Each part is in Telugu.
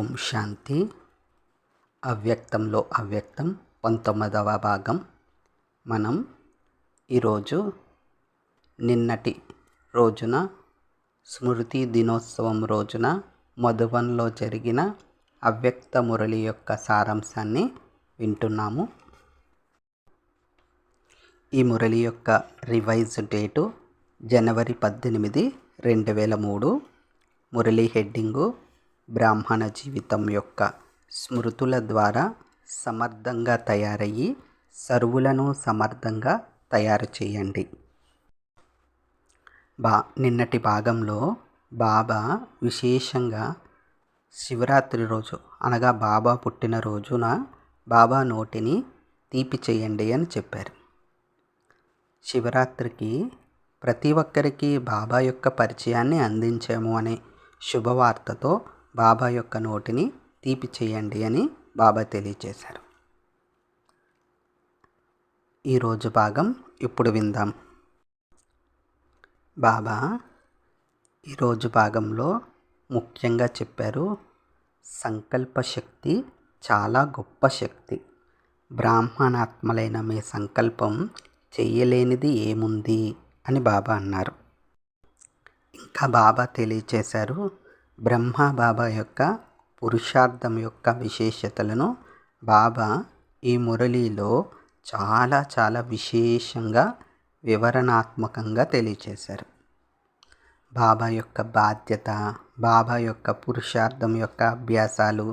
ఓం శాంతి. అవ్యక్తంలో అవ్యక్తం 19వ భాగం. మనం ఈరోజు నిన్నటి రోజున స్మృతి దినోత్సవం రోజున మధుబన్లో జరిగిన అవ్యక్త మురళి యొక్క సారాంశాన్ని వింటున్నాము. ఈ మురళి యొక్క రివైజ్ డేటు జనవరి 18, 2003. మురళి హెడ్డింగు బ్రాహ్మణ జీవితం యొక్క స్మృతుల ద్వారా సమర్థంగా తయారయ్యి సర్వులను సమర్థంగా తయారు చేయండి. నిన్నటి భాగంలో బాబా విశేషంగా శివరాత్రి రోజు అనగా బాబా పుట్టినరోజున బాబా నోటిని తీపి చేయండి అని చెప్పారు. శివరాత్రికి ప్రతి ఒక్కరికి బాబా యొక్క పరిచయాన్ని అందించాము అనే శుభవార్తతో బాబా యొక్క నోటిని తీపి చేయండి అని బాబా తెలియజేశారు. ఈరోజు భాగం ఇప్పుడు విందాం. బాబా ఈరోజు భాగంలో ముఖ్యంగా చెప్పారు, సంకల్ప శక్తి చాలా గొప్ప శక్తి. బ్రాహ్మణాత్మలైన మీ సంకల్పం చెయ్యలేనిది ఏముంది అని బాబా అన్నారు. ఇంకా బాబా తెలియచేశారు, బ్రహ్మ బాబా యొక్క పురుషార్థం యొక్క విశేషతలను బాబా ఈ మురళిలో చాలా చాలా విశేషంగా వివరణాత్మకంగా తెలియచేశారు. బాబా యొక్క బాధ్యత, బాబా యొక్క పురుషార్థం యొక్క అభ్యాసాలు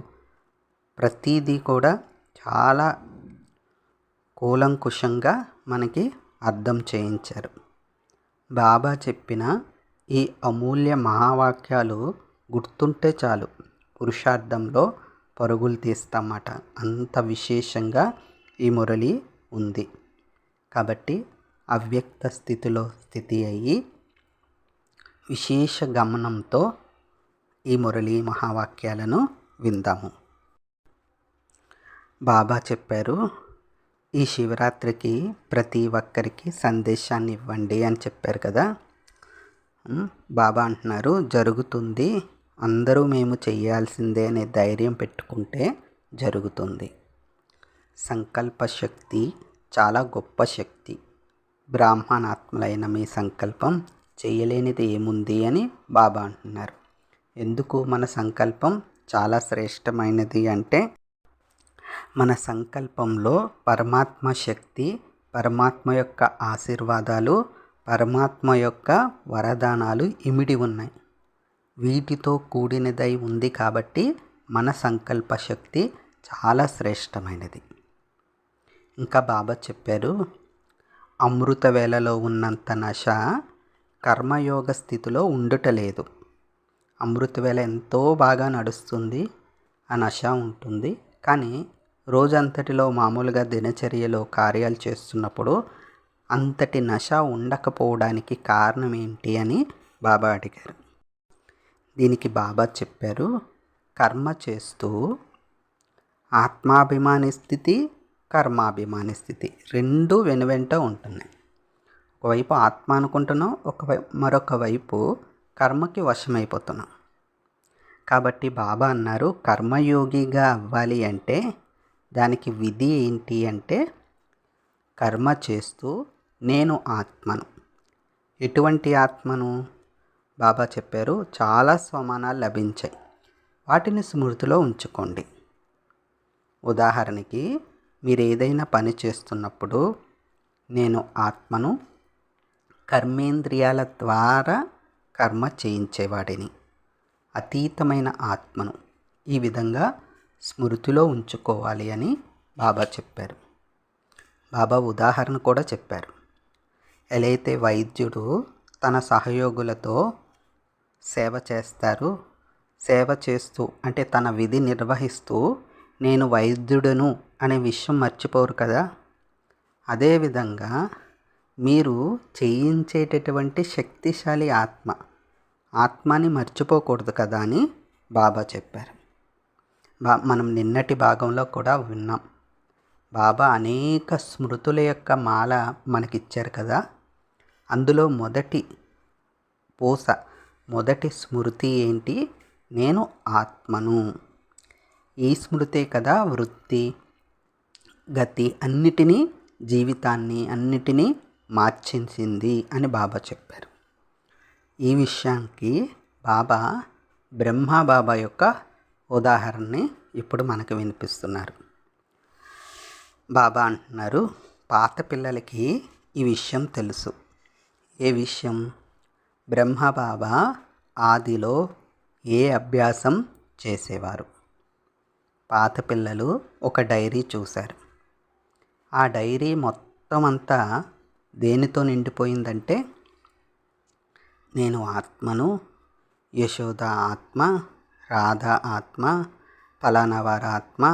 ప్రతిదీ కూడా చాలా కూలంకుషంగా మనకి అర్థం చేయించారు. బాబా చెప్పిన ఈ అమూల్య మహావాక్యాలు గుర్తుంటే చాలు, పురుషార్థంలో పరుగులు తీస్తామట. అంత విశేషంగా ఈ మురళి ఉంది. కాబట్టి అవ్యక్త స్థితిలో స్థితి అయ్యి విశేష గమనంతో ఈ మురళి మహావాక్యాలను విందాము. బాబా చెప్పారు, ఈ శివరాత్రికి ప్రతి ఒక్కరికి సందేశాన్ని ఇవ్వండి అని చెప్పారు కదా. బాబా అంటున్నారు, జరుగుతుంది, అందరూ మేము చేయాల్సిందే అనే ధైర్యం పెట్టుకుంటే జరుగుతుంది. సంకల్ప శక్తి చాలా గొప్ప శక్తి. బ్రాహ్మణాత్మలైన మీ సంకల్పం చేయలేనిది ఏముంది అని బాబా అంటున్నారు. ఎందుకు మన సంకల్పం చాలా శ్రేష్టమైనది అంటే, మన సంకల్పంలో పరమాత్మ శక్తి, పరమాత్మ యొక్క ఆశీర్వాదాలు, పరమాత్మ యొక్క వరదానాలు ఇమిడి ఉన్నాయి. వీటితో కూడినదై ఉంది కాబట్టి మన సంకల్ప శక్తి చాలా శ్రేష్టమైనది. ఇంకా బాబా చెప్పారు, అమృత వేళలో ఉన్నంత నశ కర్మయోగ స్థితిలో ఉండుటలేదు. అమృత వేళ ఎంతో బాగా నడుస్తుంది, ఆ నశ ఉంటుంది. కానీ రోజంతటిలో మామూలుగా దినచర్యలో కార్యాలు చేస్తున్నప్పుడు అంతటి నశ ఉండకపోవడానికి కారణం ఏంటి అని బాబా అడిగారు. దీనికి బాబా చెప్పారు, కర్మ చేస్తూ ఆత్మాభిమాని స్థితి, కర్మాభిమాని స్థితి రెండు వెనువెంట ఉంటున్నాయి. ఒకవైపు ఆత్మ అనుకుంటున్నాం, మరొక వైపు కర్మకి వశమైపోతున్నాం. కాబట్టి బాబా అన్నారు, కర్మయోగిగా అవ్వాలి అంటే దానికి విధి ఏంటి అంటే, కర్మ చేస్తూ నేను ఆత్మను. ఎటువంటి ఆత్మను? బాబా చెప్పారు, చాలా స్వమానాలు లభించాయి, వాటిని స్మృతిలో ఉంచుకోండి. ఉదాహరణకి, మీరు ఏదైనా పని చేస్తున్నప్పుడు నేను ఆత్మను, కర్మేంద్రియాల ద్వారా కర్మ చేయించేవాడిని, అతీతమైన ఆత్మను ఈ విధంగా స్మృతిలో ఉంచుకోవాలి అని బాబా చెప్పారు. బాబా ఉదాహరణ కూడా చెప్పారు. ఎలా అయితే వైద్యుడు తన సహయోగులతో సేవ చేస్తారు, సేవ చేస్తూ అంటే తన విధి నిర్వహిస్తూ నేను వైద్యుడను అనే విషయం మర్చిపోరు కదా. అదేవిధంగా మీరు చేయించేటటువంటి శక్తిశాలి ఆత్మని మర్చిపోకూడదు కదా అని బాబా చెప్పారు. మనం నిన్నటి భాగంలో కూడా విన్నాం, బాబా అనేక స్మృతుల యొక్క మాల మనకిచ్చారు కదా. అందులో మొదటి స్మృతి ఏంటి? నేను ఆత్మను. ఈ స్మృతే కదా వృత్తి గతి అన్నిటినీ, జీవితాన్ని అన్నిటినీ మార్చేసింది అని బాబా చెప్పారు. ఈ విషయానికి బాబా బ్రహ్మబాబా యొక్క ఉదాహరణని ఇప్పుడు మనకు వినిపిస్తున్నారు. బాబా అంటున్నారు, పాత పిల్లలకి ఈ విషయం తెలుసు. ఏ విషయం? బ్రహ్మబాబా ఆదిలో ఏ అభ్యాసం చేసేవారు? పాత పిల్లలు ఒక డైరీ చూశారు. ఆ డైరీ మొత్తం అంతా దేనితో నిండిపోయిందంటే, నేను ఆత్మను, యశోద ఆత్మ, రాధ ఆత్మ, ఫలానావారి ఆత్మ,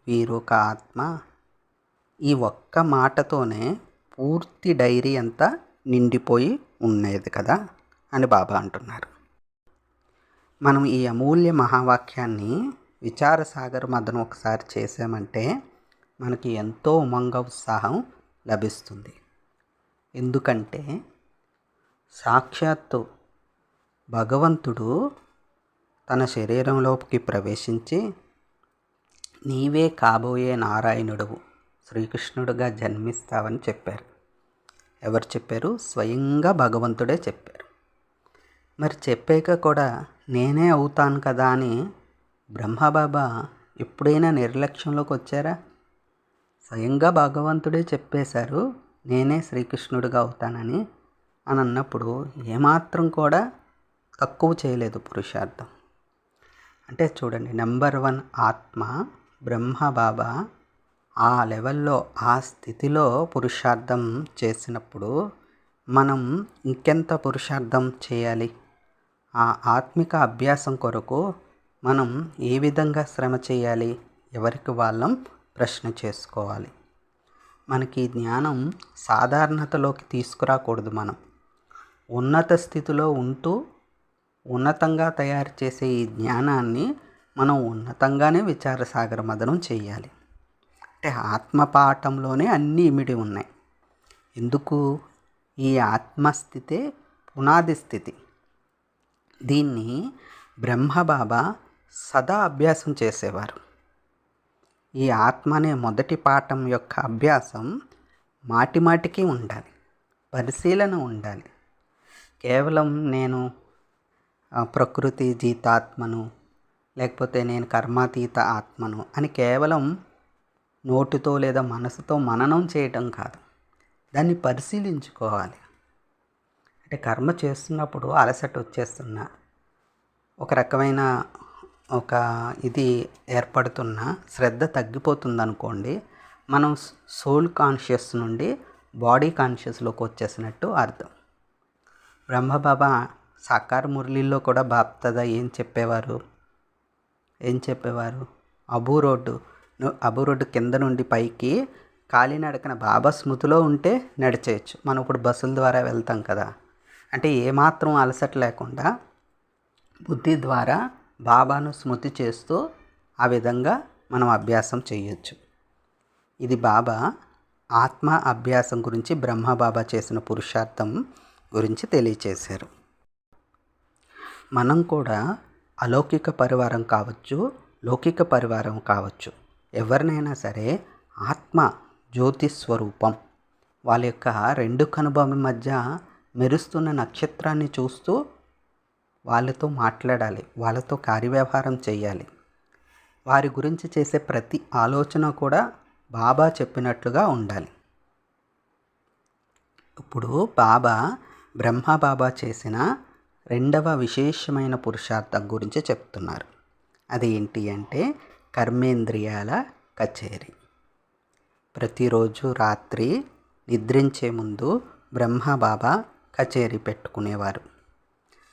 వీరొక ఆత్మ, ఈ ఒక్క మాటతోనే పూర్తి డైరీ అంతా నిండిపోయి ఉండేది కదా అని బాబా అంటున్నారు. మనం ఈ అమూల్య మహావాక్యాన్ని విచారసాగర్ మదనం ఒకసారి చేసామంటే మనకి ఎంతో ఉమంగ ఉత్సాహం లభిస్తుంది. ఎందుకంటే సాక్షాత్తు భగవంతుడు తన శరీరంలోకి ప్రవేశించి, నీవే కాబోయే నారాయణుడువు, శ్రీకృష్ణుడుగా జన్మిస్తావని చెప్పారు. ఎవరు చెప్పారు? స్వయంగా భగవంతుడే చెప్పారు. మరి చెప్పాక కూడా నేనే అవుతాను కదా అని బ్రహ్మబాబా ఎప్పుడైనా నిర్లక్ష్యంలోకి వచ్చారా? స్వయంగా భగవంతుడే చెప్పేశారు, నేనే శ్రీకృష్ణుడిగా అవుతానని అని అన్నప్పుడు ఏమాత్రం కూడా తక్కువ చేయలేదు పురుషార్థం. అంటే చూడండి, నెంబర్ 1 ఆత్మ బ్రహ్మబాబా ఆ లెవెల్లో, ఆ స్థితిలో పురుషార్థం చేసినప్పుడు మనం ఇంకెంత పురుషార్థం చేయాలి? ఆ ఆత్మిక అభ్యాసం కొరకు మనం ఏ విధంగా శ్రమ చేయాలి? ఎవరికి వాళ్ళం ప్రశ్న చేసుకోవాలి. మనకి జ్ఞానం సాధారణతలోకి తీసుకురాకూడదు. మనం ఉన్నత స్థితిలో ఉంటూ ఉన్నతంగా తయారు చేసే ఈ జ్ఞానాన్ని మనం ఉన్నతంగానే విచారసాగర మదనం చేయాలి. అంటే ఆత్మపాఠంలోనే అన్నీ ఇమిడి ఉన్నాయి. ఎందుకు? ఈ ఆత్మస్థితే పునాది స్థితి. దీన్ని బ్రహ్మబాబా సదా అభ్యాసం చేసేవారు. ఈ ఆత్మ అనే మొదటి పాఠం యొక్క అభ్యాసం మాటిమాటికి ఉండాలి, పరిశీలన ఉండాలి. కేవలం నేను ప్రకృతి జీతాత్మను, లేకపోతే నేను కర్మాతీత ఆత్మను అని కేవలం నోటితో లేదా మనసుతో మననం చేయటం కాదు, దాన్ని పరిశీలించుకోవాలి. అంటే కర్మ చేస్తున్నప్పుడు అలసట వచ్చేస్తున్నా, ఒక రకమైన ఇది ఏర్పడుతున్న శ్రద్ధ తగ్గిపోతుంది అనుకోండి, మనం సోల్ కాన్షియస్ నుండి బాడీ కాన్షియస్లోకి వచ్చేసినట్టు అర్థం. బ్రహ్మబాబా సాకార మురళిలో కూడా బాప్దాదా ఏం చెప్పేవారు? అబూ రోడ్డు కింద నుండి పైకి కాలినడకన బాబా స్మృతిలో ఉంటే నడిచేయచ్చు. మనం ఇప్పుడు బస్సుల ద్వారా వెళ్తాం కదా, అంటే ఏమాత్రం అలసట లేకుండా బుద్ధి ద్వారా బాబాను స్మృతి చేస్తూ ఆ విధంగా మనం అభ్యాసం చేయొచ్చు. ఇది బాబా ఆత్మ అభ్యాసం గురించి బ్రహ్మబాబా చేసిన పురుషార్థం గురించి తెలియచేశారు. మనం కూడా అలౌకిక పరివారం కావచ్చు, లౌకిక పరివారం కావచ్చు, ఎవరినైనా సరే ఆత్మ జ్యోతి స్వరూపం వాళ్ళ యొక్క 2 కనుబొమ్మల మధ్య మెరుస్తున్న నక్షత్రాన్ని చూస్తూ వాళ్ళతో మాట్లాడాలి, వాళ్ళతో కార్యవ్యవహారం చేయాలి. వారి గురించి చేసే ప్రతి ఆలోచన కూడా బాబా చెప్పినట్లుగా ఉండాలి. ఇప్పుడు బ్రహ్మబాబా చేసిన 2వ విశేషమైన పురుషార్థం గురించి చెప్తున్నారు. అదేంటి అంటే కర్మేంద్రియాల కచేరీ. ప్రతిరోజు రాత్రి నిద్రించే ముందు బ్రహ్మబాబా కచేరీ పెట్టుకునేవారు.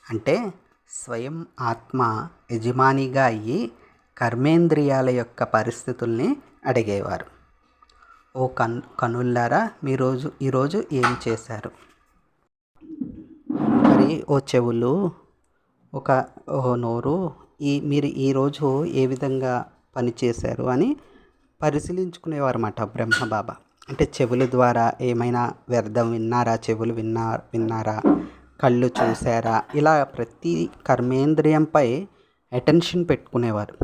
అంటే స్వయం ఆత్మ యజమానిగా అయ్యి కర్మేంద్రియాల యొక్క పరిస్థితుల్ని అడిగేవారు. ఓ కనుల్లారా, ఈరోజు ఏం చేశారు? మరి ఓ చెవులు, ఓ నోరు, మీరు ఈరోజు ఏ విధంగా పనిచేశారు అని పరిశీలించుకునేవారు అన్నమాట బ్రహ్మబాబా. అంటే చెవుల ద్వారా ఏమైనా వ్యర్థం విన్నారా, చెవులు విన్నారా, కళ్ళు చూసారా, ఇలా ప్రతి కర్మేంద్రియంపై అటెన్షన్ పెట్టుకునేవారు.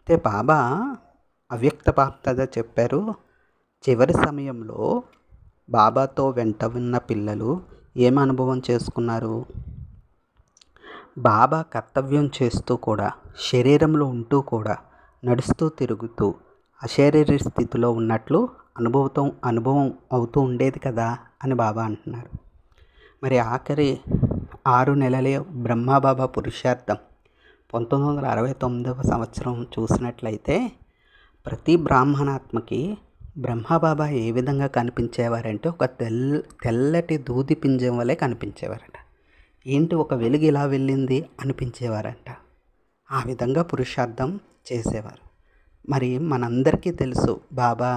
అయితే బాబా అవ్యక్త బాప్దాద చెప్పారు, చివరి సమయంలో బాబాతో వెంట ఉన్న పిల్లలు ఏం అనుభవం చేసుకున్నారు? బాబా కర్తవ్యం చేస్తూ కూడా, శరీరంలో ఉంటూ కూడా, నడుస్తూ తిరుగుతూ అశరీర స్థితిలో ఉన్నట్లు అనుభవం అవుతూ ఉండేది కదా అని బాబా అంటున్నారు. మరి ఆఖరి 6 నెలలే బ్రహ్మబాబా పురుషార్థం 1969వ సంవత్సరం చూసినట్లయితే ప్రతి బ్రాహ్మణాత్మకి బ్రహ్మబాబా ఏ విధంగా కనిపించేవారంటే ఒక తెల్లటి దూది పింజం వలె కనిపించేవారట. ఏంటి ఒక వెలుగు ఇలా వెళ్ళింది అనిపించేవారంట. ఆ విధంగా పురుషార్థం చేసేవారు. మరి మనందరికీ తెలుసు, బాబా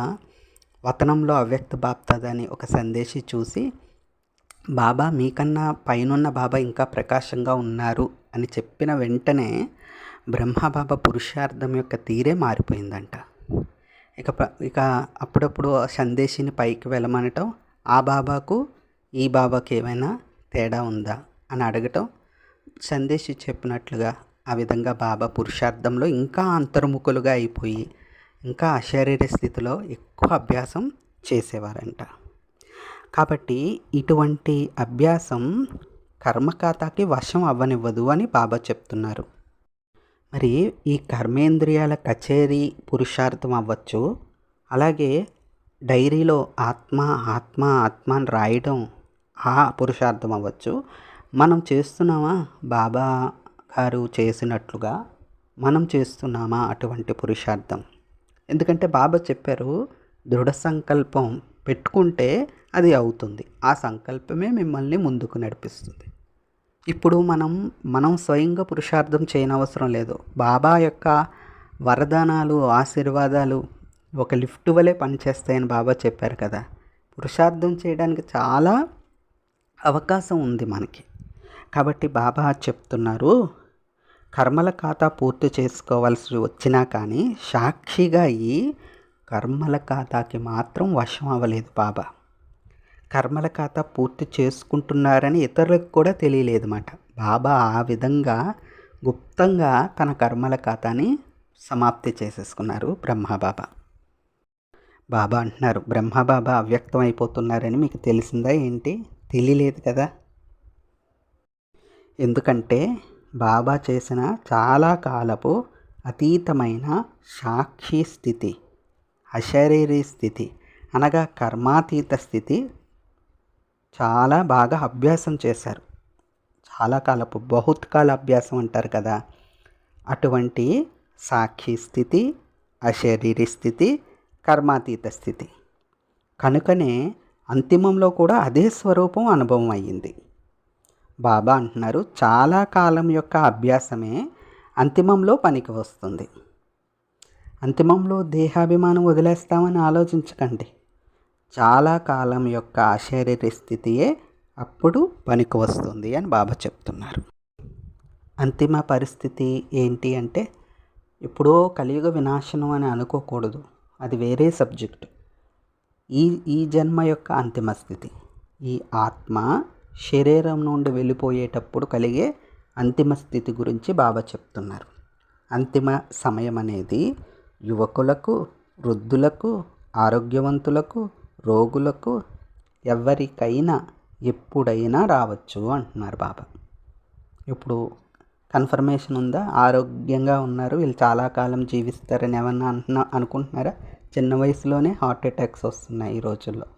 వతనంలో అవ్యక్త బాప్దాద అని ఒక సందేశి చూసి, బాబా మీకన్నా పైనున్న బాబా ఇంకా ప్రకాశంగా ఉన్నారు అని చెప్పిన వెంటనే బ్రహ్మబాబా పురుషార్థం యొక్క తీరే మారిపోయిందంట. ఇక అప్పుడప్పుడు సందేశిని పైకి వెళ్ళమనటం, ఆ బాబాకు ఈ బాబాకి ఏమైనా తేడా ఉందా అని అడగటం, సందేశి చెప్పినట్లుగా ఆ విధంగా బాబా పురుషార్థంలో ఇంకా అంతర్ముఖులుగా అయిపోయి ఇంకా అశరీర స్థితిలో ఎక్కువ అభ్యాసం చేసేవారంట. కాబట్టి ఇటువంటి అభ్యాసం కర్మఖాతాకి వశం అవ్వనివ్వదు అని బాబా చెప్తున్నారు. మరి ఈ కర్మేంద్రియాల కచేరీ పురుషార్థం అవ్వచ్చు, అలాగే డైరీలో ఆత్మ ఆత్మ ఆత్మ అని రాయడం ఆ పురుషార్థం అవ్వచ్చు. మనం చేస్తున్నామా బాబా గారు చేసినట్లుగా మనం చేస్తున్నామా అటువంటి పురుషార్థం? ఎందుకంటే బాబా చెప్పారు, దృఢ సంకల్పం పెట్టుకుంటే అది అవుతుంది, ఆ సంకల్పమే మిమ్మల్ని ముందుకు నడిపిస్తుంది. ఇప్పుడు మనం స్వయంగా పురుషార్థం చేయనవసరం లేదు. బాబా యొక్క వరదానాలు ఆశీర్వాదాలు ఒక లిఫ్ట్ వలె పనిచేస్తాయని బాబా చెప్పారు కదా. పురుషార్థం చేయడానికి చాలా అవకాశం ఉంది మనకి. కాబట్టి బాబా చెప్తున్నారు, కర్మల ఖాతా పూర్తి చేసుకోవాల్సి వచ్చినా కానీ సాక్షిగా అయ్యి కర్మల ఖాతాకి మాత్రం వశం అవ్వలేదు బాబా. కర్మల ఖాతా పూర్తి చేసుకుంటున్నారని ఇతరులకు కూడా తెలియలేదు అన్నమాట. బాబా ఆ విధంగా గుప్తంగా తన కర్మల ఖాతాని సమాప్తి చేసేసుకున్నారు బ్రహ్మబాబా. బాబా అంటున్నారు, బ్రహ్మబాబా అవ్యక్తం అయిపోతున్నారని మీకు తెలిసిందా ఏంటి? తెలియలేదు కదా. ఎందుకంటే బాబా చేసిన చాలా కాలపు అతీతమైన సాక్షి స్థితి, అశరీరీ స్థితి అనగా కర్మాతీత స్థితి చాలా బాగా అభ్యాసం చేశారు. చాలా కాలపు బహుత్కాల అభ్యాసం అంటారు కదా, అటువంటి సాక్షి స్థితి, అశరీరీ స్థితి, కర్మాతీత స్థితి. కనుకనే అంతిమంలో కూడా అదే స్వరూపం అనుభవం అయ్యింది. బాబా అంటున్నారు, చాలా కాలం యొక్క అభ్యాసమే అంతిమంలో పనికి వస్తుంది. అంతిమంలో దేహాభిమానం వదిలేస్తామని ఆలోచించకండి. చాలా కాలం యొక్క అశరీర స్థితియే అప్పుడు పనికి వస్తుంది అని బాబా చెప్తున్నారు. అంతిమ పరిస్థితి ఏంటి అంటే, ఇప్పుడో కలియుగ వినాశనం అని అనుకోకూడదు, అది వేరే సబ్జెక్టు. ఈ జన్మ యొక్క అంతిమ స్థితి, ఈ ఆత్మ శరీరం నుండి వెళ్ళిపోయేటప్పుడు కలిగే అంతిమ స్థితి గురించి బాబా చెప్తున్నారు. అంతిమ సమయం అనేది యువకులకు, వృద్ధులకు, ఆరోగ్యవంతులకు, రోగులకు, ఎవరికైనా ఎప్పుడైనా రావచ్చు అంటున్నారు బాబా. ఇప్పుడు కన్ఫర్మేషన్ ఉందా? ఆరోగ్యంగా ఉన్నారు, వీళ్ళు చాలా కాలం జీవిస్తారని ఏమన్నా అనుకుంటున్నారా? చిన్న వయసులోనే హార్ట్ అటాక్స్ వస్తున్నాయి ఈ రోజుల్లో.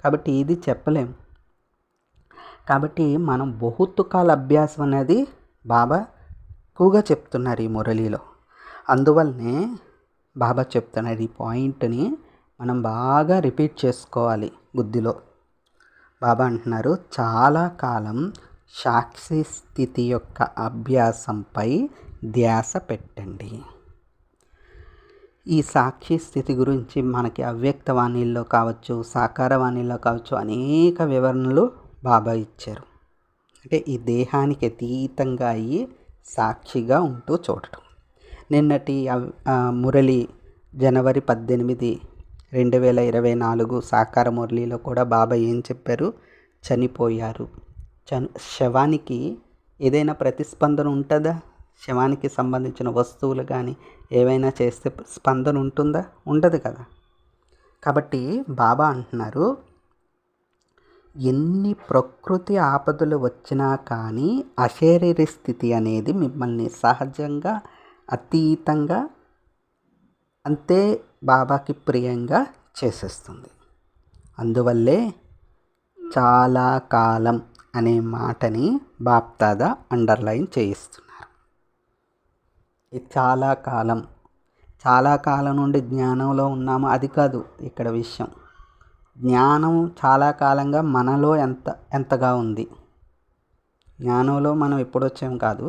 కాబట్టి ఇది చెప్పలేం. కాబట్టి మనం బహుత్కాల అభ్యాసం అనేది బాబా ఎక్కువగా చెప్తున్నారు ఈ మురళిలో. అందువల్లనే బాబా చెప్తున్నారు, ఈ పాయింట్ని మనం బాగా రిపీట్ చేసుకోవాలి బుద్ధిలో. బాబా అంటున్నారు, చాలా కాలం సాక్షి స్థితి యొక్క అభ్యాసంపై ధ్యాస పెట్టండి. ఈ సాక్షి స్థితి గురించి మనకి అవ్యక్త వాణిల్లో కావచ్చు, సాకార వాణిల్లో కావచ్చు అనేక వివరణలు బాబా ఇచ్చారు. అంటే ఈ దేహానికి అతీతంగా అయ్యి సాక్షిగా ఉంటూ చూడటం. నిన్నటి మురళి జనవరి 18, 2024 సాకార మురళిలో కూడా బాబా ఏం చెప్పారు? చనిపోయారు. శవానికి ఏదైనా ప్రతిస్పందన ఉంటుందా? శవానికి సంబంధించిన వస్తువులు కానీ ఏవైనా చేస్తే స్పందన ఉంటుందా? ఉండదు కదా. కాబట్టి బాబా అంటున్నారు, ఎన్ని ప్రకృతి ఆపదలు వచ్చినా కానీ అశరీర స్థితి అనేది మిమ్మల్ని సహజంగా అతీతంగా అంతే బాబాకి ప్రియంగా చేసేస్తుంది. అందువల్లే చాలా కాలం అనే మాటని బాప్దాదా అండర్లైన్ చేయిస్తున్నారు. ఇది చాలా కాలం నుండి జ్ఞానంలో ఉన్నాము అది కాదు ఇక్కడ విషయం. జ్ఞానం చాలా కాలంగా మనలో ఎంతగా ఉంది. జ్ఞానంలో మనం ఎప్పుడొచ్చాం కాదు,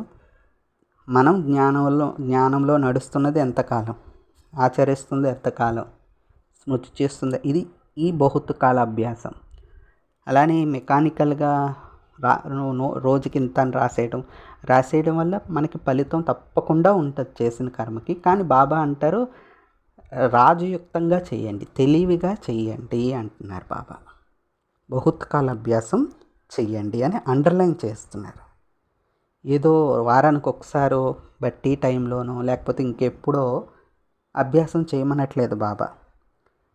మనం జ్ఞానంలో నడుస్తున్నది ఎంతకాలం, ఆచరిస్తుంది ఎంతకాలం, స్మృతి చేస్తుంది. ఇది ఈ బహుత్ కాల అభ్యాసం. అలానే మెకానికల్గా రోజుకి ఇంత అని రాసేయడం వల్ల మనకి ఫలితం తప్పకుండా ఉంటుంది చేసిన కర్మకి. కానీ బాబా అంటారు, రాజయుక్తంగా చేయండి, తెలివిగా చెయ్యండి అంటున్నారు బాబా. బహుత్ కాల అభ్యాసం చెయ్యండి అని అండర్లైన్ చేస్తున్నారు. ఏదో వారానికి ఒకసారో బట్టి టైంలోనో లేకపోతే ఇంకెప్పుడో అభ్యాసం చేయమనట్లేదు బాబా.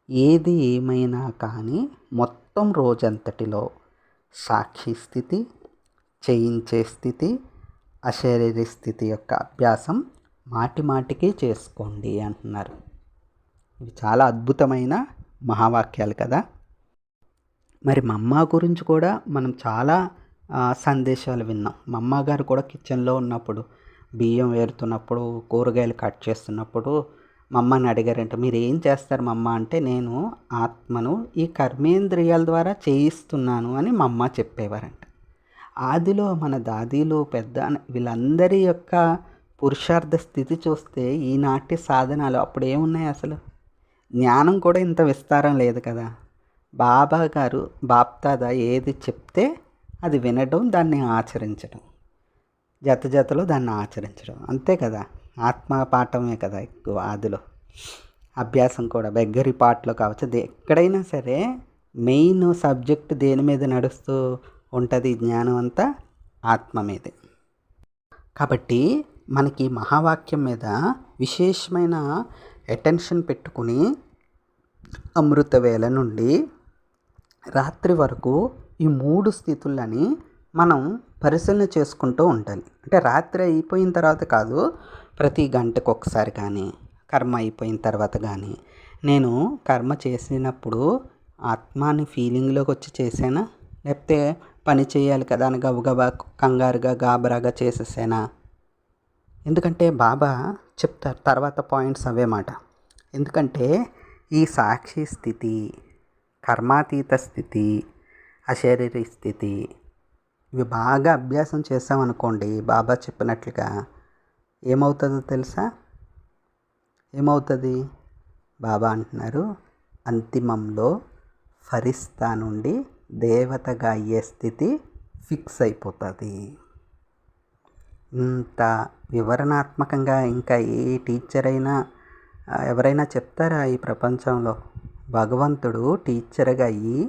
ఏది ఏమైనా కానీ మొత్తం రోజంతటిలో సాక్షి స్థితి, చేయించే స్థితి, అశరీర స్థితి యొక్క అభ్యాసం మాటిమాటికి చేసుకోండి అంటున్నారు. ఇవి చాలా అద్భుతమైన మహావాక్యాలు కదా. మరి మమ్మ గురించి కూడా మనం చాలా సందేశాలు విన్నాం. మమ్మ గారు కూడా కిచెన్లో ఉన్నప్పుడు, బియ్యం వేరుతున్నప్పుడు, కూరగాయలు కట్ చేస్తున్నప్పుడు మమ్మని అడిగారంట, మీరు ఏం చేస్తారు మమ్మ అంటే, నేను ఆత్మను ఈ కర్మేంద్రియాల ద్వారా చేయిస్తున్నాను అని మమ్మ చెప్పేవారంట. ఆదిలో మన దాదీలు పెద్ద వీళ్ళందరి యొక్క పురుషార్థ స్థితి చూస్తే ఈనాటి సాధనాలు అప్పుడు ఏమున్నాయి? అసలు జ్ఞానం కూడా ఇంత విస్తారం లేదు కదా. బాబా గారు బాప్దాదా ఏది చెప్తే అది వినడం, దాన్ని ఆచరించడం, జతలో దాన్ని ఆచరించడం, అంతే కదా. ఆత్మ పాఠమే కదా ఎక్కువ ఆదిలో. అభ్యాసం కూడా బెగ్గరి పాటలో కావచ్చు, ఎక్కడైనా సరే మెయిన్ సబ్జెక్ట్ దేని మీద నడుస్తూ ఉంటుంది? జ్ఞానం అంతా ఆత్మ మీదే. కాబట్టి మనకి మహావాక్యం మీద విశేషమైన అటెన్షన్ పెట్టుకుని అమృత వేళ నుండి రాత్రి వరకు ఈ 3 స్థితులని మనం పరిశీలన చేసుకుంటూ ఉండాలి. అంటే రాత్రి అయిపోయిన తర్వాత కాదు, ప్రతి గంటకు ఒకసారి కానీ, కర్మ అయిపోయిన తర్వాత కానీ, నేను కర్మ చేసినప్పుడు ఆత్మాని ఫీలింగ్లోకి వచ్చి చేసానా, లేకపోతే పని చేయాలి కదా అని గబగబా కంగారుగా గాబరాగా చేసేసానా? ఎందుకంటే బాబా చెప్తారు తర్వాత పాయింట్స్ అవే మాట. ఎందుకంటే ఈ సాక్షి స్థితి, కర్మాతీత స్థితి, అశరీర స్థితి ఇవి బాగా అభ్యాసం చేసామనుకోండి, బాబా చెప్పినట్లుగా ఏమవుతుందో తెలుసా? ఏమవుతుంది? బాబా అంటున్నారు, అంతిమంలో ఫరిస్తా నుండి దేవతగా అయ్యే స్థితి ఫిక్స్ అయిపోతుంది. ఇంత వివరణాత్మకంగా ఇంకా ఏ టీచర్ అయినా ఎవరైనా చెప్తారా ఈ ప్రపంచంలో? భగవంతుడు టీచర్గా అయ్యి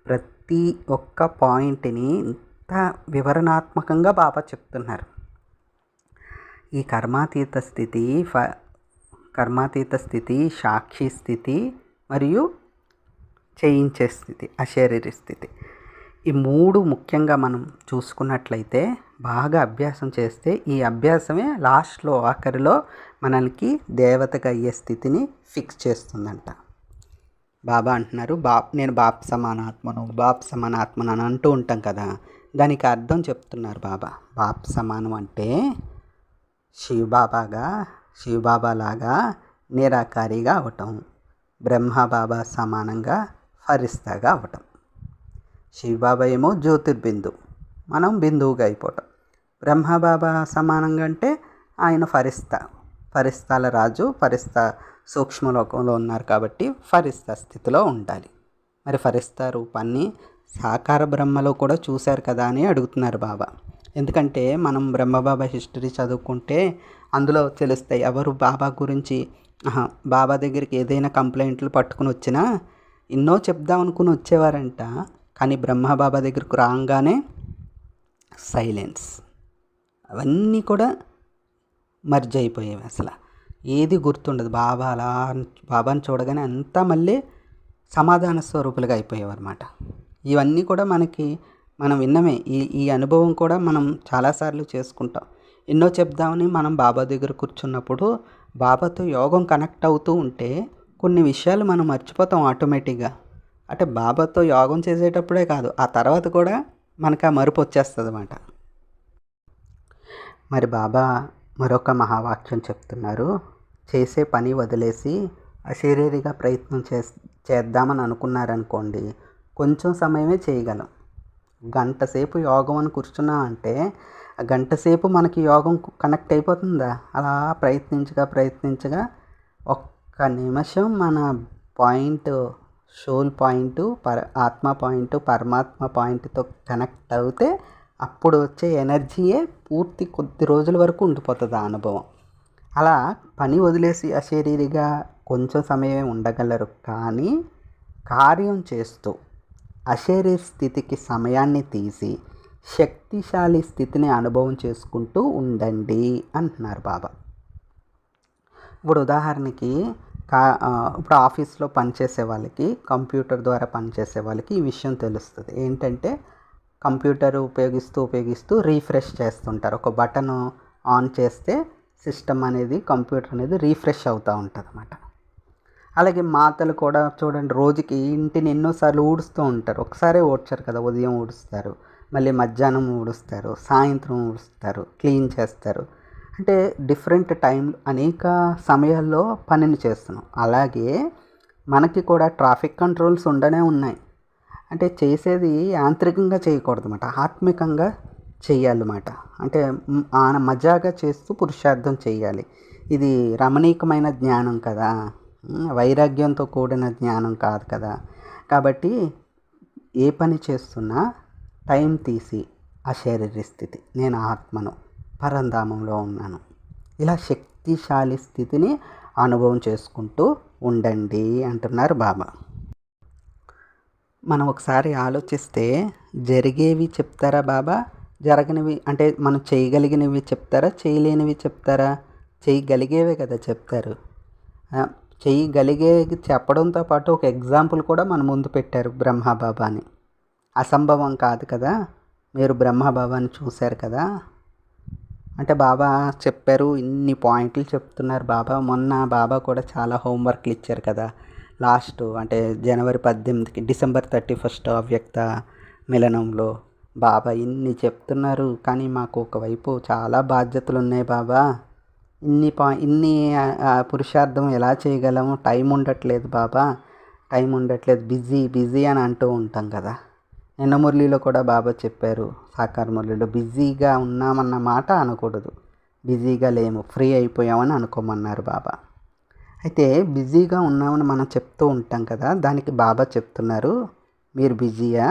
ప్రతి ఒక్క పాయింట్ని ఇంత వివరణాత్మకంగా బాబా చెప్తున్నారు. ఈ కర్మాతీత స్థితి, సాక్షి స్థితి మరియు చేయించే స్థితి, అశరీర స్థితి, ఈ 3 ముఖ్యంగా మనం చూసుకున్నట్లయితే బాగా అభ్యాసం చేస్తే ఈ అభ్యాసమే లాస్ట్లో ఆఖరిలో మనకి దేవతగా అయ్యే స్థితిని ఫిక్స్ చేస్తుందంట. బాబా అంటున్నారు, నేను బాప్ సమానాత్మను అని అంటూ ఉంటాం కదా, దానికి అర్థం చెప్తున్నారు బాబా. బాప్ సమానం అంటే శివబాబా లాగా నిరాకారిగా అవటం, బ్రహ్మబాబా సమానంగా ఫరిస్తాగా అవటం. శివబాబా ఏమో జ్యోతిర్బిందు, మనం బిందువుగా అయిపోవటం. బ్రహ్మబాబా సమానంగా అంటే ఆయన ఫరిస్తాల రాజు, ఫరిస్తా సూక్ష్మలోకంలో ఉన్నారు కాబట్టి ఫరిస్తా స్థితిలో ఉండాలి. మరి ఫరిస్తా రూపాన్ని సాకార బ్రహ్మలో కూడా చూశారు కదా అని అడుగుతున్నారు బాబా. ఎందుకంటే మనం బ్రహ్మబాబా హిస్టరీ చదువుకుంటే అందులో తెలుస్తాయి ఎవరు బాబా గురించి. బాబా దగ్గరికి ఏదైనా కంప్లైంట్లు పట్టుకుని వచ్చినా ఎన్నో చెప్దాం అనుకుని వచ్చేవారంట, కానీ బ్రహ్మబాబా దగ్గరకు రాగానే సైలెన్స్. అవన్నీ కూడా మర్జ్ అయిపోయేవి. అసలు ఏది గుర్తుండదు. బాబాని చూడగానే అంతా మళ్ళీ సమాధాన స్వరూపులుగా అయిపోయేవారు అన్నమాట. ఇవన్నీ కూడా మనం విన్నమే. ఈ అనుభవం కూడా మనం చాలాసార్లు చేసుకుంటాం. ఎన్నో చెప్దామని మనం బాబా దగ్గర కూర్చున్నప్పుడు బాబాతో యోగం కనెక్ట్ అవుతూ ఉంటే కొన్ని విషయాలు మనం మర్చిపోతాం ఆటోమేటిక్గా. అంటే బాబాతో యోగం చేసేటప్పుడే కాదు, ఆ తర్వాత కూడా మనకు ఆ మరుపు వచ్చేస్తుంది అన్నమాట. మరి బాబా మరొక మహావాక్యం చెప్తున్నారు. చేసే పని వదిలేసి అశరీరిగా ప్రయత్నం చేద్దామని అనుకున్నారనుకోండి, కొంచెం సమయమే చేయగలం. గంట సేపు యోగం అని కూర్చున్నామంటే ఆ గంట సేపు మనకి యోగం కనెక్ట్ అయిపోతుందా? అలా ప్రయత్నించగా ఒక్క నిమిషం మన పాయింట్, సోల్ పాయింట్, ఆత్మ పాయింట్, పరమాత్మ పాయింట్తో కనెక్ట్ అవుతే అప్పుడు వచ్చే ఎనర్జీయే పూర్తి కొద్ది రోజుల వరకు ఉండిపోతుంది ఆ అనుభవం. అలా పని వదిలేసి అశరీరిగా కొంచెం సమయమే ఉండగలరు, కానీ కార్యం చేస్తూ అశరీర స్థితికి సమయాన్ని తీసి శక్తిశాలి స్థితిని అనుభవం చేసుకుంటూ ఉండండి అంటున్నారు బాబా. ఇప్పుడు ఉదాహరణకి ఇప్పుడు ఆఫీస్లో పనిచేసే వాళ్ళకి, కంప్యూటర్ ద్వారా పనిచేసే వాళ్ళకి ఈ విషయం తెలుస్తుంది. ఏంటంటే కంప్యూటర్ ఉపయోగిస్తూ రీఫ్రెష్ చేస్తుంటారు. ఒక బటన్ ఆన్ చేస్తే సిస్టమ్ అనేది, కంప్యూటర్ అనేది రీఫ్రెష్ అవుతూ ఉంటుంది అన్నమాట. అలాగే మాతలు కూడా చూడండి, రోజుకి ఇంటిని ఎన్నోసార్లు ఊడుస్తూ ఉంటారు. ఒకసారి ఊడ్చారు కదా, ఉదయం ఊడుస్తారు, మళ్ళీ మధ్యాహ్నం ఊడుస్తారు, సాయంత్రం ఊడుస్తారు, క్లీన్ చేస్తారు. అంటే డిఫరెంట్ టైం, అనేక సమయాల్లో పనిని చేస్తున్నాం. అలాగే మనకి కూడా ట్రాఫిక్ కంట్రోల్స్ ఉండనే ఉన్నాయి. అంటే చేసేది యాంత్రికంగా చేయకూడదు అన్నమాట, ఆత్మికంగా చెయ్యాలన్నమాట. అంటే మజాగా చేస్తూ పురుషార్థం చేయాలి. ఇది రమణీయకమైన జ్ఞానం కదా, వైరాగ్యంతో కూడిన జ్ఞానం కాదు కదా. కాబట్టి ఏ పని చేస్తున్నా టైం తీసి అశరీర స్థితి, నేను ఆత్మను, పరంధామంలో ఉన్నాను, ఇలా శక్తిశాలి స్థితిని అనుభవం చేసుకుంటూ ఉండండి అంటున్నారు బాబా. మనం ఒకసారి ఆలోచిస్తే జరిగేవి చెప్తారా బాబా, జరగనివి అంటే మనం చేయగలిగినవి చెప్తారా, చేయలేనివి చెప్తారా? చేయగలిగేవే కదా చెప్తారు. చేయగలిగేది చెప్పడంతో పాటు ఒక ఎగ్జాంపుల్ కూడా మన ముందు పెట్టారు, బ్రహ్మబాబాని. అసంభవం కాదు కదా, మీరు బ్రహ్మబాబాని చూశారు కదా. అంటే బాబా చెప్పారు, ఇన్ని పాయింట్లు చెప్తున్నారు బాబా. మొన్న బాబా కూడా చాలా హోంవర్క్లు ఇచ్చారు కదా. లాస్ట్ అంటే జనవరి 18కి, డిసెంబర్ 31 అవ్యక్త మిలనంలో బాబా ఇన్ని చెప్తున్నారు. కానీ మాకు ఒకవైపు చాలా బాధ్యతలు ఉన్నాయి బాబా. ఇన్ని పురుషార్థం ఎలా చేయగలము? టైం ఉండట్లేదు బాబా, టైం ఉండట్లేదు, బిజీ అని అంటూ ఉంటాం కదా. నిన్న మురళిలో కూడా బాబా చెప్పారు, సాకార మురళిలో, బిజీగా ఉన్నామన్న మాట అనకూడదు, బిజీగా లేము, ఫ్రీ అయిపోయామని అనుకోమన్నారు బాబా. అయితే బిజీగా ఉన్నామని మనం చెప్తూ ఉంటాం కదా, దానికి బాబా చెప్తున్నారు, మీరు బిజీయా?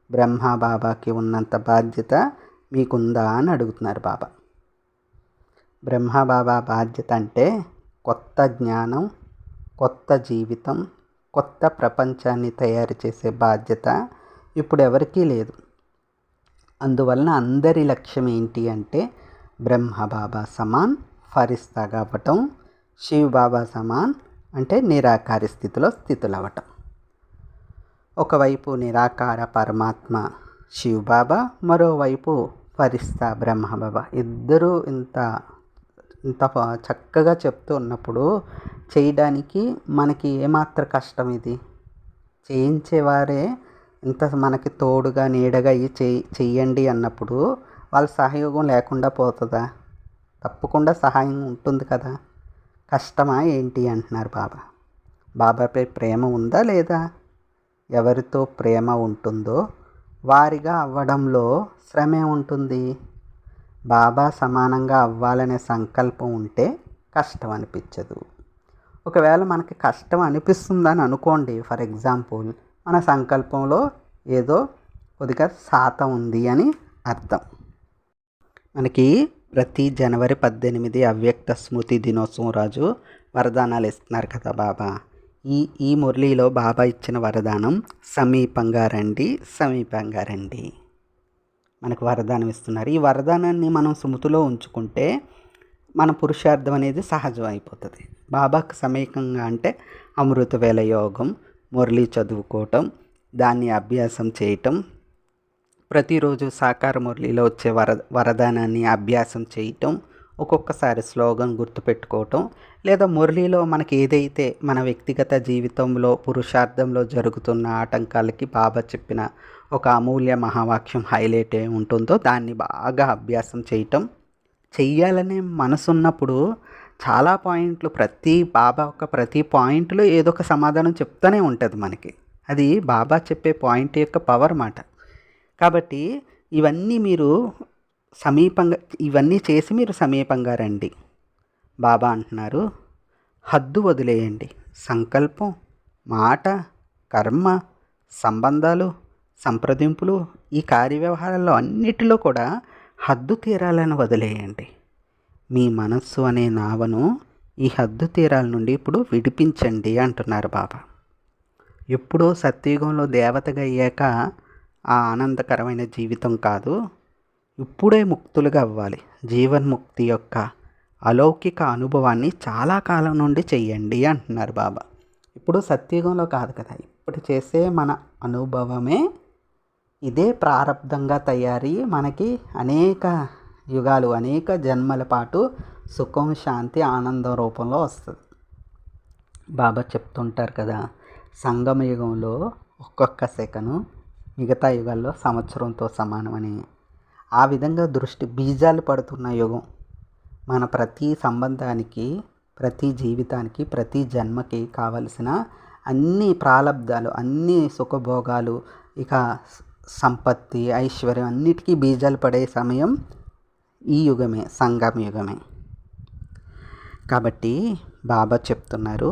బ్రహ్మ బాబాకి ఉన్నంత బాధ్యత మీకుందా అని అడుగుతున్నారు బాబా. బ్రహ్మ బాబా బాధ్యత అంటే కొత్త జ్ఞానం, కొత్త జీవితం, కొత్త ప్రపంచాన్ని తయారు చేసే బాధ్యత ఇప్పుడు ఎవరికీ లేదు. అందువలన అందరి లక్ష్యం ఏంటి అంటే బ్రహ్మ బాబా సమాన్ ఫరిస్తా కావటం, శివ్ బాబా సమాన్ అంటే నిరాకారి స్థితులవ్వటం. ఒకవైపు నిరాకార పరమాత్మ శివ్ బాబా, మరోవైపు ఫరిస్తా బ్రహ్మ బాబా. ఇద్దరూ ఇంత చక్కగా చెప్తూ ఉన్నప్పుడు చేయడానికి మనకి ఏమాత్రం కష్టం? ఇది చేయించేవారే ఇంత మనకి తోడుగా నీడగా చెయ్యండి అన్నప్పుడు వాళ్ళ సహయోగం లేకుండా పోతుందా? తప్పకుండా సహాయం ఉంటుంది కదా. కష్టమా ఏంటి అంటున్నారు బాబా. బాబాపై ప్రేమ ఉందా లేదా? ఎవరితో ప్రేమ ఉంటుందో వారిగా అవ్వడంలో శ్రమే ఉంటుంది. బాబా సమానంగా అవ్వాలనే సంకల్పం ఉంటే కష్టం అనిపించదు. ఒకవేళ మనకి కష్టం అనిపిస్తుందని అనుకోండి, ఫర్ ఎగ్జాంపుల్, మన సంకల్పంలో ఏదో కొద్దిగా శాతం ఉంది అని అర్థం. మనకి ప్రతి జనవరి 18 అవ్యక్త స్మృతి దినోత్సవం రోజు వరదానాలు ఇస్తున్నారు కదా బాబా. ఈ మురళిలో బాబా ఇచ్చిన వరదానం సమీపంగా రండి. మనకు వరదానం ఇస్తున్నారు. ఈ వరదానాన్ని మనం స్మృతిలో ఉంచుకుంటే మన పురుషార్థం అనేది సహజం అయిపోతుంది. బాబాకు సమీపంగా అంటే అమృతవేళ యోగం, మురళి చదువుకోవటం, దాన్ని అభ్యాసం చేయటం, ప్రతిరోజు సాకార మురళిలో వచ్చే వరదానాన్ని అభ్యాసం చేయటం, ఒక్కొక్కసారి స్లోగన్ గుర్తుపెట్టుకోవటం, లేదా మురళిలో మనకి ఏదైతే మన వ్యక్తిగత జీవితంలో పురుషార్థంలో జరుగుతున్న ఆటంకాలకి బాబా చెప్పిన ఒక అమూల్య మహావాక్యం హైలైట్ అయి ఉంటుందో దాన్ని బాగా అభ్యాసం చేయటం. చెయ్యాలనే మనసున్నప్పుడు చాలా పాయింట్లు, ప్రతి పాయింట్లో ఏదో ఒక సమాధానం చెప్తూనే ఉంటుంది మనకి. అది బాబా చెప్పే పాయింట్ యొక్క పవర్ మాట. కాబట్టి ఇవన్నీ చేసి మీరు సమీపంగా రండి. బాబా అంటున్నారు, హద్దు వదిలేయండి. సంకల్పం, మాట, కర్మ, సంబంధాలు, సంప్రదింపులు, ఈ కార్యవ్యవహారాల్లో అన్నిటిలో కూడా హద్దు తీరాలను వదిలేయండి. మీ మనస్సు అనే నావను ఈ హద్దు తీరాల నుండి ఇప్పుడు విడిపించండి అంటున్నారు బాబా. ఎప్పుడో సత్యయుగంలో దేవతగా అయ్యాక ఆ ఆనందకరమైన జీవితం కాదు, ఇప్పుడే ముక్తులుగా అవ్వాలి. జీవన్ముక్తి యొక్క అలౌకిక అనుభవాన్ని చాలా కాలం నుండి చెయ్యండి అంటున్నారు బాబా. ఇప్పుడు సత్యయుగంలో కాదు కదా, ఇప్పుడు చేసే మన అనుభవమే ఇదే ప్రారబ్ధంగా తయారీ మనకి అనేక యుగాలు, అనేక జన్మల పాటు సుఖం, శాంతి, ఆనందం రూపంలో వస్తుంది. బాబా చెప్తుంటారు కదా, సంగమ యుగంలో ఒక్కొక్క సెకను మిగతా యుగాల్లో సంవత్సరంతో సమానమని. ఆ విధంగా బీజాలు పడుతున్న యుగం. మన ప్రతి సంబంధానికి, ప్రతి జీవితానికి, ప్రతి జన్మకి కావలసిన అన్ని ప్రాలబ్ధాలు, అన్ని సుఖభోగాలు, ఇక సంపత్తి, ఐశ్వర్యం అన్నిటికీ బీజాలు పడే సమయం ఈ యుగమే, సంగమ యుగమే. కాబట్టి బాబా చెప్తున్నారు,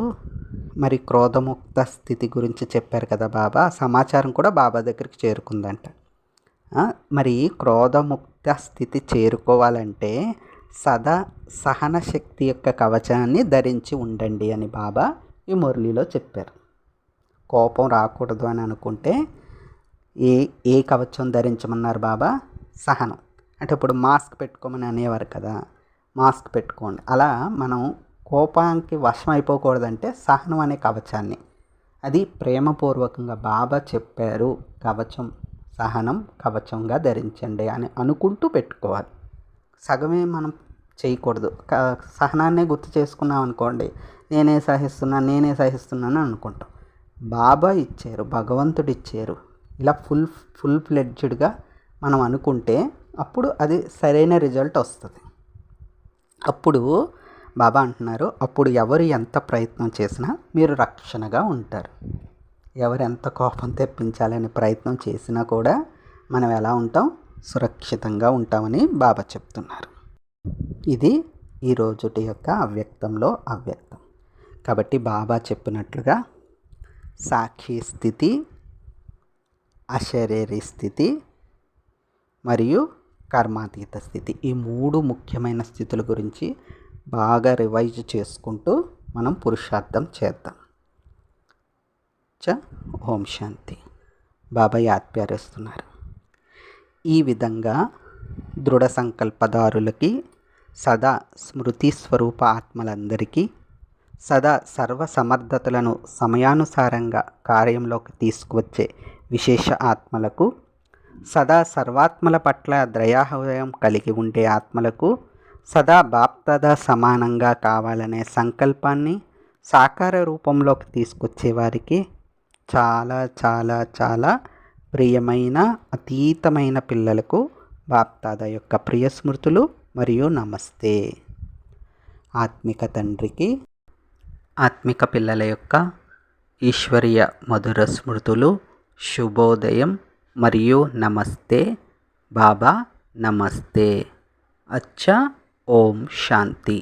మరి క్రోధముక్త స్థితి గురించి చెప్పారు కదా బాబా. సమాచారం కూడా బాబా దగ్గరికి చేరుకుందంట. మరి క్రోధముక్త స్థితి చేరుకోవాలంటే సదా సహన శక్తి యొక్క కవచాన్ని ధరించి ఉండండి అని బాబా ఈ మురళిలో చెప్పారు. కోపం రాకూడదు అని అనుకుంటే ఏ కవచం ధరించమన్నారు బాబా? సహనం. అంటే ఇప్పుడు మాస్క్ పెట్టుకోమని అనేవారు కదా, మాస్క్ పెట్టుకోండి. అలా మనం కోపానికి వశం అయిపోకూడదంటే సహనం అనే కవచాన్ని, అది ప్రేమపూర్వకంగా బాబా చెప్పారు, కవచం, సహనం కవచంగా ధరించండి అని అనుకుంటూ పెట్టుకోవాలి. సగమే మనం చేయకూడదు. సహనాన్నే గుర్తు చేసుకున్నాం అనుకోండి, నేనే సహిస్తున్నాను అనుకుంటాం. బాబా ఇచ్చారు, భగవంతుడు ఇచ్చారు, ఇలా ఫుల్ ఫ్లెడ్జ్డ్గా మనం అనుకుంటే అప్పుడు అది సరైన రిజల్ట్ వస్తుంది. అప్పుడు బాబా అంటున్నారు, అప్పుడు ఎవరు ఎంత ప్రయత్నం చేసినా మీరు రక్షణగా ఉంటారు. ఎవరు ఎంత కోపం తెప్పించాలని ప్రయత్నం చేసినా కూడా మనం ఎలా ఉంటాం? సురక్షితంగా ఉంటామని బాబా చెప్తున్నారు. ఇది ఈ రోజుటి యొక్క అవ్యక్తంలో అవ్యక్తం. కాబట్టి బాబా చెప్పినట్లుగా సాక్షి స్థితి, అశరీరీ స్థితి మరియు కర్మాతీత స్థితి, ఈ 3 ముఖ్యమైన స్థితుల గురించి బాగా రివైజ్ చేసుకుంటూ మనం పురుషార్థం చేద్దాం. ఓం శాంతి. బాబా యాత్ప్యారేస్తున్నారు. ఈ విధంగా దృఢ సంకల్పదారులకి, సదా స్మృతి స్వరూప ఆత్మలందరికీ, సదా సర్వ సమర్థతలను సమయానుసారంగా కార్యంలోకి తీసుకువచ్చే విశేష ఆత్మలకు, సదా సర్వాత్మల పట్ల దయాహృదయం కలిగి ఉండే ఆత్మలకు, సదా బాప్దాదా సమానంగా కావాలనే సంకల్పాన్ని సాకార రూపంలోకి తీసుకొచ్చే వారికి చాలా చాలా చాలా ప్రియమైన అతీతమైన పిల్లలకు బాప్దాదా యొక్క ప్రియ స్మృతులు మరియు నమస్తే. ఆత్మిక తండ్రికి ఆత్మిక పిల్లల యొక్క ఈశ్వరీయ మధుర స్మృతులు, శుభోదయం మరియు నమస్తే. బాబా నమస్తే. అచ్చా. ఓం శాంతి.